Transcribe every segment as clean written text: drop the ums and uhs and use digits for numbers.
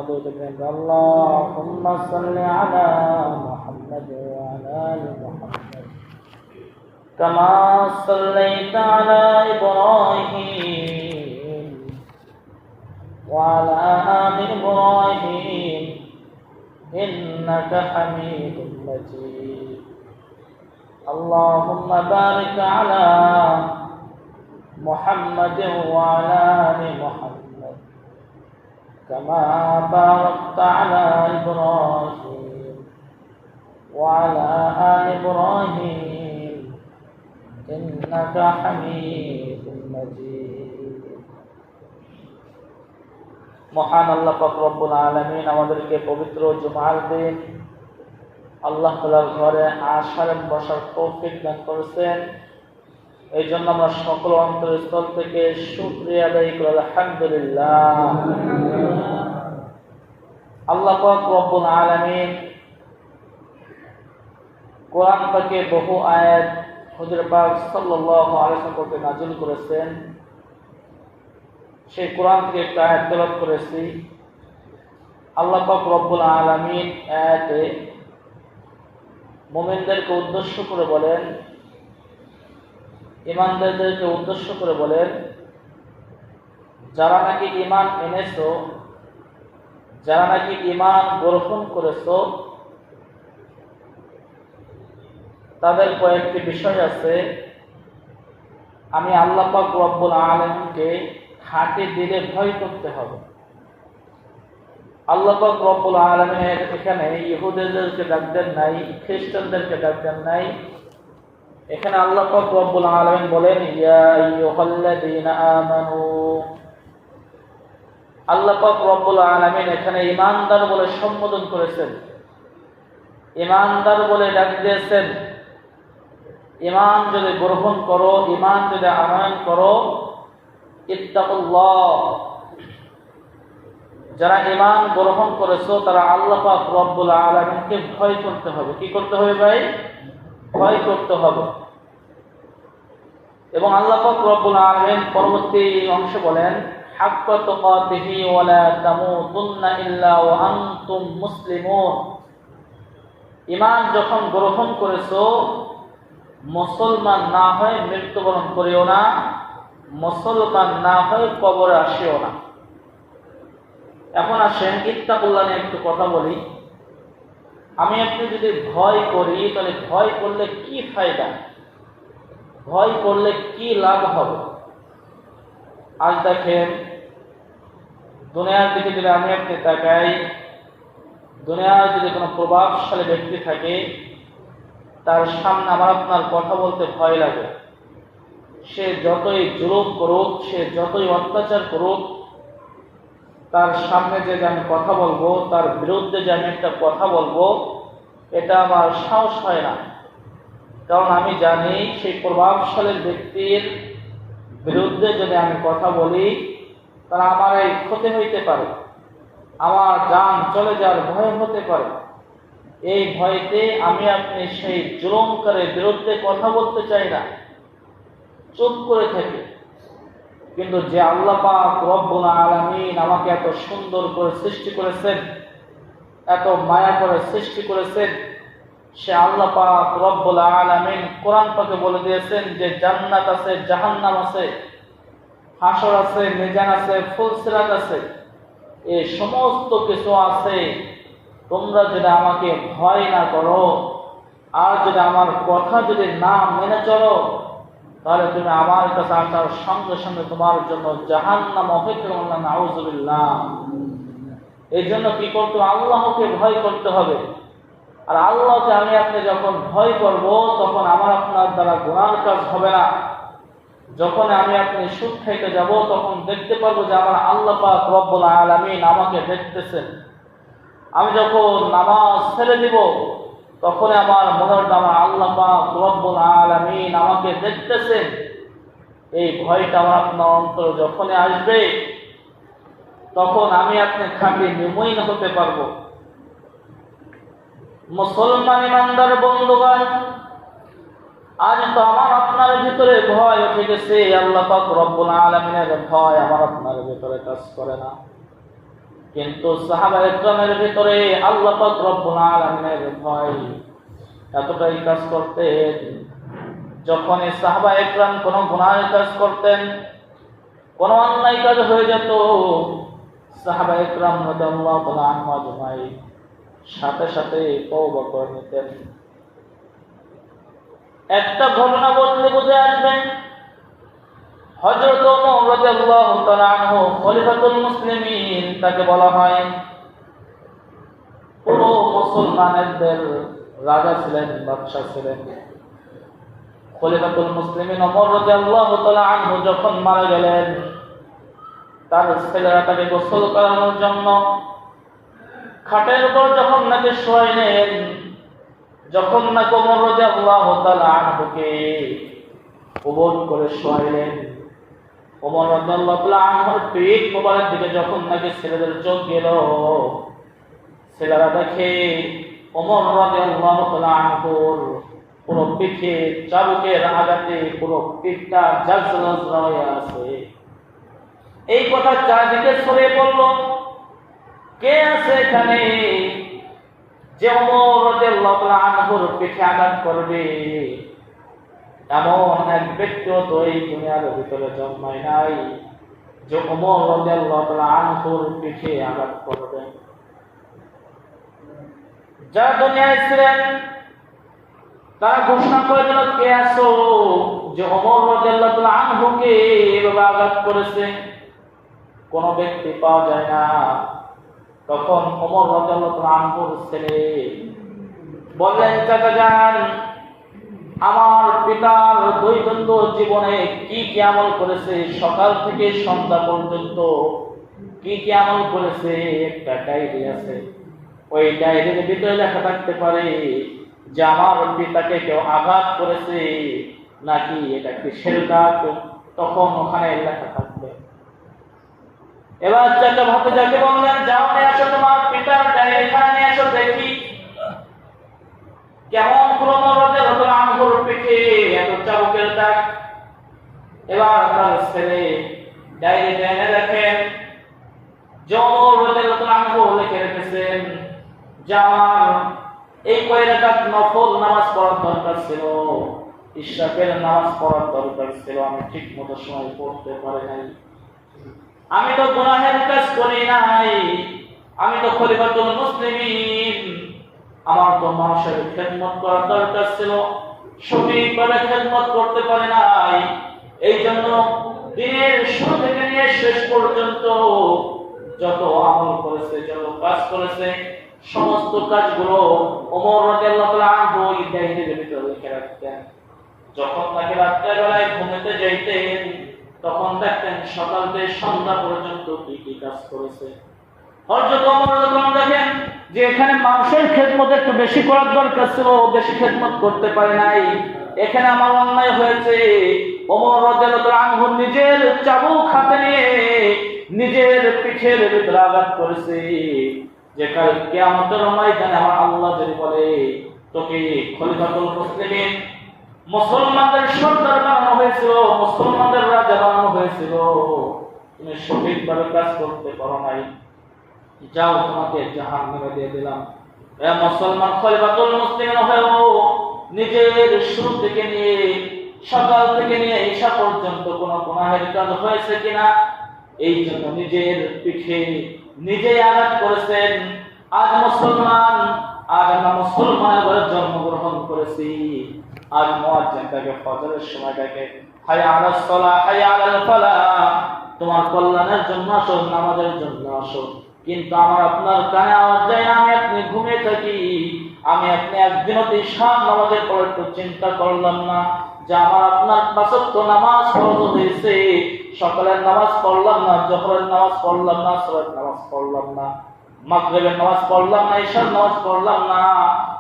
দুই তিনবার আল্লাহুম্মা সাল্লি আলা মুহাম্মাদ ওয়া আলা আলি মুহাম্মাদ কামা সাল্লাইতা আলা ইব্রাহিম ওয়া আলা আলি ইব্রাহিম ইন্নাকা হামিদুম মাজিদ اللهم بارك على محمد وعلى آل محمد كما باركت على إبراهيم وعلى آل إبراهيم إنك حميد مجيد মহান আল্লাহ পাক রব্বুল আলামিন আমাদেরকে পবিত্র জুমার দিন আল্লাহ তাআলার ঘরে আসার বসার তৌফিক দান করেছেন। এই জন্য আমরা সকল অন্তরস্থল থেকে শুকরিয়া আদায় করি আলহামদুলিল্লাহ। আল্লাহ পাক রব্বুল আলামিন কোরআন পাকে বহু আয়াত হুজুর পাক সাল্লাল্লাহু আলাইহি ওয়াসাল্লাম নাযিল করেছেন। সেই কোরআন থেকে একটা আয়াত তেলাওয়াত করেছি। আল্লাহ পাক রব্বুল আলামিন আয়াতে মুমিনদেরকে উদ্দেশ্য করে বলেন, ঈমানদারদেরকে উদ্দেশ্য করে বলেন, যারা নাকি ঈমান এনেছো, যারা নাকি ঈমান গ্রহণ করেছো, তাদের কয়েকটি বিষয় আছে। আমি আল্লাহ পাক রব্বুল আলামিনকে খাঁটি দিলে ভয় করতে হবে। আল্লাহ পাক রব্বুল আলামিন এখানে ইহুদিদেরকে ডাক দেন নাই, খ্রিস্টানদেরকে ডাক দেন নাই। এখানে আল্লাহ পাক রব্বুল আলামিন বলেন ইয়া আইয়ুহাল্লাযীনা আমানু। আল্লাহ পাক রব্বুল আলামিন এখানে ঈমানদার বলে সম্বোধন করেছেন, ঈমানদার বলে ডাক দিয়েছেন। ঈমান যদি গ্রহণ করো, ঈমান যদি আনয়ন করো, ইত্তাকুল্লাহ। যারা ঈমান গ্রহণ করেছো তারা আল্লাহ পাক রব্বুল আলামিনকে ভয় করতে হবে। কি করতে হবে ভাই? ভয় করতে হবে। এবং আল্লাহ পাক রব্বুল আলামিন পরবর্তী অংশে বলেন হাক্কা তুকাতিহি ওয়া লা তামুতুন্না ইল্লা ওয়া আনতুম মুসলিমুন। ঈমান যখন গ্রহণ করেছো, মুসলমান না হয়ে মৃত্যুবরণ করিও না, মুসলমান না হয়ে কবরে আসিও না। এখন আসেন ইত্তাকুল্লাহ নিয়ে একটু কথা বলি। আমি আপনি যদি ভয় করি তাহলে ভয় করলে কি ফায়দা, ভয় করলে কি লাভ হবে? আজ দেখেন দুনিয়ার দিকে যদি আমি আপনি তাকাই, দুনিয়ার যদি কোনো প্রভাবশালী ব্যক্তি থাকে, তার সামনে আমার আপনার কথা বলতে ভয় লাগে। সে যতই জুলুম করুক, সে যতই অত্যাচার করুক, তার সামনে যে আমি কথা বলবো, তার বিরুদ্ধে যে আমি একটা কথা বলবো, এটা আমার সাহস হয় না। কারণ আমি জানি সেই প্রভাবশালী ব্যক্তির বিরুদ্ধে যদি আমি কথা বলি, তারা আমার এই ক্ষতি হইতে পারে, আমার জান চলে যাওয়ার ভয় হতে পারে। এই ভয়তে আমি আপনি সেই জুলুমকারীর বিরুদ্ধে কথা বলতে চাই না, চুপ করে থাকি। কিন্তু যে আল্লাহ পাক রব্বুল আলামিন আমাকে এত সুন্দর করে সৃষ্টি করেছেন, এত মায়া করে সৃষ্টি করেছেন, সে আল্লাহ পাক রব্বুল আলামিন কোরআন পাকে বলে দিয়েছেন যে জান্নাত আছে, জাহান্নাম আছে, হাসর আছে, মিজান আছে, ফুলসিরাত আছে, এই সমস্ত কিছু আছে। তোমরা যদি আমাকে ভয় না করো, আর যদি আমার কথা যদি না মেনে চলো, তাহলে তুমি আমার কাছে আসার সঙ্গে সঙ্গে তোমার জন্য জাহান্নাম অপেক্ষা। নাউযুবিল্লাহ। এই জন্য কি করতে? আল্লাহকে ভয় করতে হবে। আর আল্লাহকে আমি আপনি যখন ভয় করব, তখন আমার আপনার দ্বারা গুনার কাজ হবে না। যখন আমি আপনি সুখ খাইতে যাব, তখন দেখতে পারবো যে আমার আল্লাহ পাক রব্বুল আলামিন আমাকে দেখতেছেন। আমি যখন নামাজ ছেড়ে দিব, তখন আমার মনের আমার আল্লাহ পাক রব্বুল আলামিন আমাকে দেখতেছেন। এই ভয়টা আমার আপনার অন্তরে যখনই আসবে, তখন আমি আপনি খাঁটি মুমিন হতে পারবো। মুসলমান ইমানদার বন্ধুগণ, আজ তো আমার আপনার ভিতরে ভয় উঠে গেছে, আল্লাহ পাক রব্বুল আলামিনের ভয় আমার আপনার ভিতরে কাজ করে না। কিন্তু সাহাবায়ে কেরামের ভিতরে আল্লাহ পাক রব্বুল আলামিনের ভয় এতটাই কাজ করতেন, যখন সাহাবায়ে কেরাম কোনো গুনাহের কাজ করতেন, কোনো অন্যায় কাজ হয়ে যেত, সাহাবায়ে কেরাম রাদিয়াল্লাহু তাআলা আনহুম আজমাইন সাথে সাথে তওবা করে নিতেন। একটা ঘটনা বলতে বুঝে আসবে, হযরত ওমর রাদিয়াল্লাহু তাআলা আনহু খলিফাতুল মুসলিমিন তাকে বলা হয়, পুরো মুসলমানদের রাজা ছিলেন, বাদশা ছিলেন। খলিফাতুল মুসলিমিন ওমর রাদিয়াল্লাহু তাআলা আনহু যখন মারা গেলেন, তার ছেলেরা তাকে গোসল করানোর জন্য খাটের উপর যখন নাকি শোয়াইলেন, যখন নাকি ওমর রাদিয়াল্লাহু তাআলা আনহুকে কবর করে শোয়াইলেন, ওমর রাদিয়াল্লাহু তাআলা আনহুর পিঠ মোবারক দিকে যখন নাকি ছেলেদের চোখ গেল, ছেলেরা দেখে ওমর রাদিয়াল্লাহু তাআলা আনহুর পুরো পিঠে চাবুকের আঘাতে পুরো পিঠটা ঝাঁঝরা হয়ে আছে। এই কথা চারদিকে ছড়িয়ে পড়ল, কে আছে এখানে যে ওমর রাদিয়াল্লাহু তাআলা আনহুর পিঠে আঘাত করবে? এমন এক ব্যক্তিও তো এই দুনিয়ার ভিতরে জন্মায় নাই যে ওমর রাদিয়াল্লাহু তাআলা আনহুর পিঠে আঘাত করবে। যারা দুনিয়ায় ছিলেন তারা ঘোষণা করে দিল, কে আছো যে ওমর রাদিয়াল্লাহু তাআলা আনহুকে এভাবে আঘাত করেছে? কোন ব্যক্তি পাওয়া যায় না। তখন ওমর রাদিয়াল্লাহু তাআলা আনহুর ছেলে বললেন, চাচা যান, আমার পিতার দৈনন্দিন জীবনে কি কি আমল করেছে, সকাল থেকে সন্ধ্যা পর্যন্ত কি কি আমল করেছে একটা ডায়েরি আছে, ওই ডায়েরির ভিতরে লেখা থাকতে পারে যে আমার পিতাকে কেউ আঘাত করেছে নাকি এটা কিসের কাজ, তখন ওখানে লেখা থাকবে। এবার চাচা ভাতিজাকে বললেন, যাও নিয়ে আসো তোমার পিতার ডায়েরি, এখানে নিয়ে আসো দেখি কেমন ওমর রাদিয়াল্লাহু তাআলা আনহুর পিঠে এত চাবুকের দাগ। এবার তার ছেলে ডায়েরি এনে দেখেন যে ওমর রাদিয়াল্লাহু তাআলা আনহু লিখে রেখেছেন যে আমার এই কয় রাকাত নফল নামাজ পড়ার দরকার ছিল, ইশরাকের নামাজ পড়ার দরকার ছিল, আমি ঠিক মতো সময় পড়তে পারি নাই, আমি তো গুনাহের কাজ করি নাই, আমি তো খলিফাতুল মুসলিমিন, আমার তো মানুষের খেদমত করার দরকার ছিল, সঠিকভাবে খেদমত করতে পারি নাই। এই জন্য দিনের শুরু থেকে নিয়ে শেষ পর্যন্ত যত আমল করেছে, যত কাজ করেছে, সমস্ত কাজগুলো ওমর রাদিয়াল্লাহু তাআলা আনহু এই ডায়েরির ভিতরে লিখে রাখতেন। যখন তাকে রাত্রে বেলায় ঘুমাতে যাইতেন, তখন দেখতেন সকাল থেকে সন্ধ্যা পর্যন্ত কি কি কাজ করেছে। হযরত ওমর রাদিয়াল্লাহু দেখেন যে এখানে মানুষের খেদমত একটু বেশি করার দরকার ছিল, বেশি খেদমত করতে পারে নাই, এখানে আমার অন্যায় হয়েছে। ওমর রাদিয়াল্লাহু তাআলা আনহু নিজের চাবুক হাতে নিয়ে নিজের পিঠের ভিতরে আঘাত করেছে, যে কাল কিয়ামতের ময়দানে আমার আল্লাহ যদি বলে তোকে খলিফাতুল মুসলিমিন, মুসলমানদের সরদার বানানো হয়েছিল, মুসলমানদের রাজা বানানো হয়েছিল, তুমি সঠিকভাবে কাজ করতে পারো নাই, যাও তোমাকে জাহান্নামে দিয়ে দিলাম। এ মুসলমান খলিফাতুল মুসলিমিন হয়েও নিজের শুরু থেকে নিয়ে সকাল থেকে নিয়ে ঈশা পর্যন্ত কোনো গুনাহের কাজ হয়েছে কিনা এই জন্য নিজের পিঠে নিজেই আঘাত করেছেন। আজ মুসলমান, আজ আমরা মুসলমানের ঘরে জন্মগ্রহণ করেছি, আজ মুয়াজ্জিন তাকে ফজরের সময় ডাকে, হায় আলাস সালাহ, হায় আলাল ফালাহ, তোমার কল্যাণের জন্য আসো, নামাজের জন্য আসো। কিন্তু আমার আপনার কানে আওয়াজ যায় না, আমি আপনি ঘুমিয়ে থাকি, আমি আপনি একদিনও ঈশা নামাজের পর একটু চিন্তা করলাম না যে আমার আপনার ৫ ওয়াক্ত নামাজ ফরজ হয়েছে, সকালের নামাজ পড়লাম না, জোহরের নামাজ পড়লাম না, আসরের নামাজ পড়লাম না, মাগরিবের নামাজ পড়লাম না, ঈশার নামাজ পড়লাম না,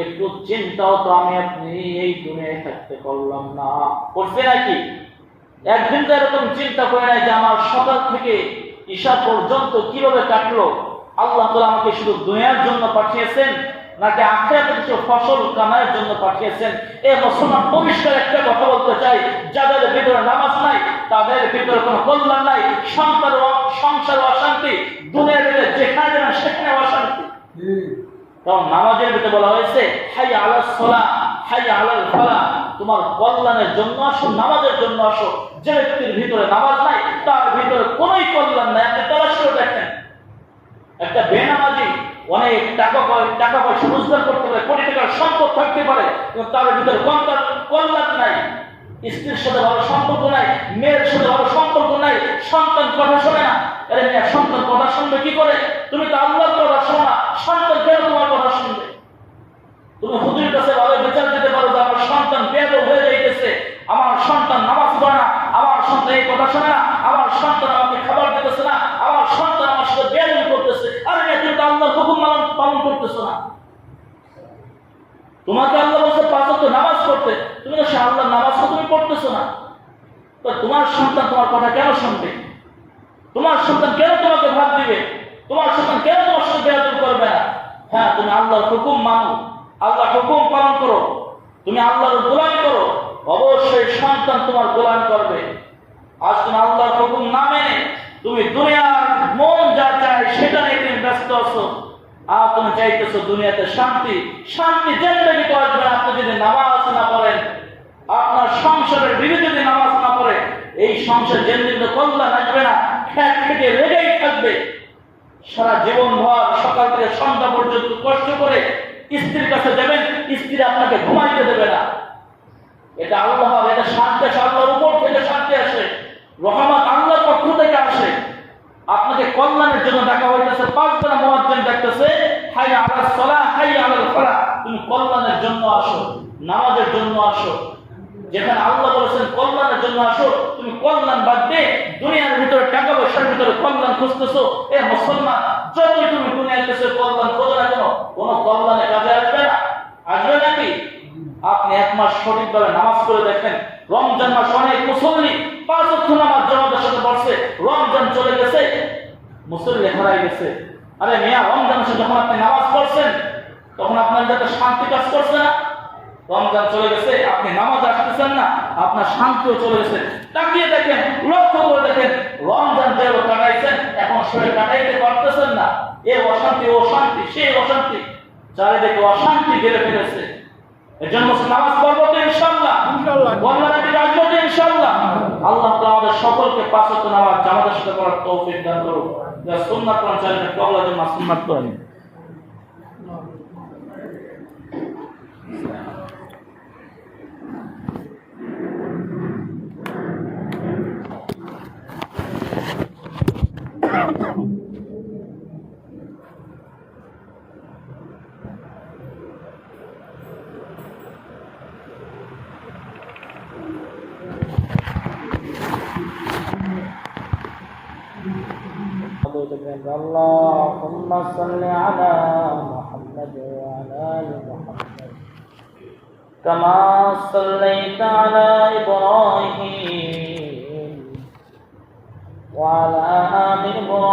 একটু চিন্তাও তো আমি আপনি এই দুনিয়ায় থাকতে করলাম না। করছে নাকি? একদিন তো এরকম চিন্তা করে নাই যে আমার সকাল থেকে ঈশা পর্যন্ত কিভাবে কাটলো, আল্লাহ তাআলা আমাকে শুধু দুনিয়ার জন্য পাঠিয়েছেন নাকি আখিরাতে কিছু ফসল কামাইয়ের জন্য পাঠিয়েছেন? এ মুসলমান পরিষ্কার একটা কথা বলতে চাই, যাদের ভিতরে নামাজ নাই তাদের ভিতরে কোনো কল্যাণ নাই, সংসার অশান্তি, দুনিয়ার ভিতরে যেখানে যাবেন সেখানে অশান্তি। কারণ নামাজের ভিতরে বলা হয়েছে হাইয়া আলাস সালাহ হাইয়া আলাল ফালাহ, তোমার কল্যাণের জন্য আসো, নামাজের জন্য আসো। যে ব্যক্তির ভিতরে নামাজ নাই তার ভিতরে কোনোই কল্যাণ নাই। আপনি তালাশ করে দেখেন, একটা বেনামাজি অনেক টাকা পয়সা রোজগার করতে পারে, কোটি টাকার সম্পদ থাকতে পারে, কিন্তু তার ভিতরে কল্যাণ নাই। স্ত্রীর সাথে ভালো সম্পর্ক নাই, মেয়ের সাথে ভালো সম্পর্ক নাই, সন্তান কথা শোনে না। আরে মেয়ে, সন্তান কথা শুনবে কি করে? তুমি তো আল্লাহর কথা শোনো না, সন্তান কেন তোমার কথা শুনবে? তুমি হুজুরের কাছে ভালো বিচার দিতে পারো যে আমার সন্তান বেয়াদব হয়ে যাইতেছে, আমার সন্তান নামাজ পড়ে না, আমার সন্তান এই কথা শোনে না, আমার সন্তান আমাকে খাবার দিতেছে না, আমার সন্তান আমার সাথে বেয়াদবি করতেছে। আরে মেয়ে, তুমি তো আল্লাহর হুকুম পালন করতেছো না। তোমাকে আল্লাহ বলছে 5 ওয়াক্ত নামাজ পড়তে, তুমি তো আল্লাহর নামাজ তো তুমি পড়তেছো না। তো তোমার সন্তান তোমার কথা কেন শুনবে? তোমার সন্তান কেন তোমাকে ভাত দিবে? তোমার সন্তান কেন তোমার সাথে বেয়াদবি করবে না? হ্যাঁ, তুমি আল্লাহর হুকুম মানো, আল্লাহর হুকুম পালন করো, তুমি আল্লাহর গোলামি করো, অবশ্যই সন্তান তোমার গোলামি করবে। আজ তুমি আল্লাহর হুকুম না মেনে তুমি দুনিয়ার মন যা চায় সেটা নিয়ে তুমি ব্যস্ত আছো। আর তুমি চাইতেছো দুনিয়াতে শান্তি, জিন্দেগিতে আসবে। আপনি যদি নামাজ না পড়েন, আপনার সংসারের বিবি যদি নামাজ না পড়ে, এই সংসার জিন্দেগিতে কল্যাণ আসবে না, খেট খেটে লেগেই থাকবে। সারা জীবন ভর সকাল থেকে সন্ধ্যা পর্যন্ত কষ্ট করে স্ত্রীর কাছে যাবেন, স্ত্রী আপনাকে ঘুমাইতে দেবে না। এটা আল্লাহ, এটা শান্তি আসে আল্লাহর উপর থেকে, শান্তি আসে, রহমত আল্লাহর পক্ষ থেকে আসে। আপনাকে কল্যাণের জন্য ডাকা হইতেছে, 5 বার মুয়াজ্জিন ডাকতেছে হাইয়া আলাস সালাহ হাইয়া আলাল ফালাহ, তুমি কল্যাণের জন্য আসো, নামাজের জন্য আসো। যেখানে আল্লাহ বলেছেন কল্যাণের জন্য আসো, তুমি কল্যাণ বাদ দিয়ে দুনিয়ার ভিতরে টাকা পয়সার ভিতরে কল্যাণ খুঁজতেছো। এ মুসলমান, যতই তুমি দুনিয়ার কাছে কল্যাণ খোঁজো না কেন, কোনো কল্যাণে কাজে আসবে না। আসবে নাকি? আপনি 1 মাস সঠিকভাবে নামাজ করে দেখেন, রমজান মাস অনেক মুসল্লি 5 ওয়াক্ত নামাজ জামাতের সাথে পড়ছে, রমজান চলে গেছে, মুসল্লি হারাই গেছে। আরে মিয়া, রমজান মাসে যখন আপনি নামাজ পড়ছেন তখন আপনার যাতে শান্তি কাজ করছে না? রমজান চলে গেছে, আপনি নামাজ আসতেছেন না, আপনার শান্তিও চলে গেছে। তাকিয়ে দেখেন, লক্ষ্য করে দেখেন, রমজান যেভাবে কাটাইছেন এখন শরীর কাটাইতে পারতেছেন না। এ অশান্তি, অশান্তি, সে অশান্তি, চারিদিকে অশান্তি ঘিরে ফেলেছে। এর জন্য নামাজ পড়বো তো ইনশাআল্লাহ, কল্যাণের দিকে আসবো তো ইনশাআল্লাহ। আল্লাহ তাআলা আমাদের সকলকে 5 ওয়াক্ত নামাজ জামাতের সাথে পড়ার তৌফিক দান করুন। যা সুন্নাত কোরআন শরীফের কবুলের জন্য সুন্নাত করেন। اللهم صل على محمد وعلى آل محمد كما صليت على إبراهيم وعلى آل إبراهيم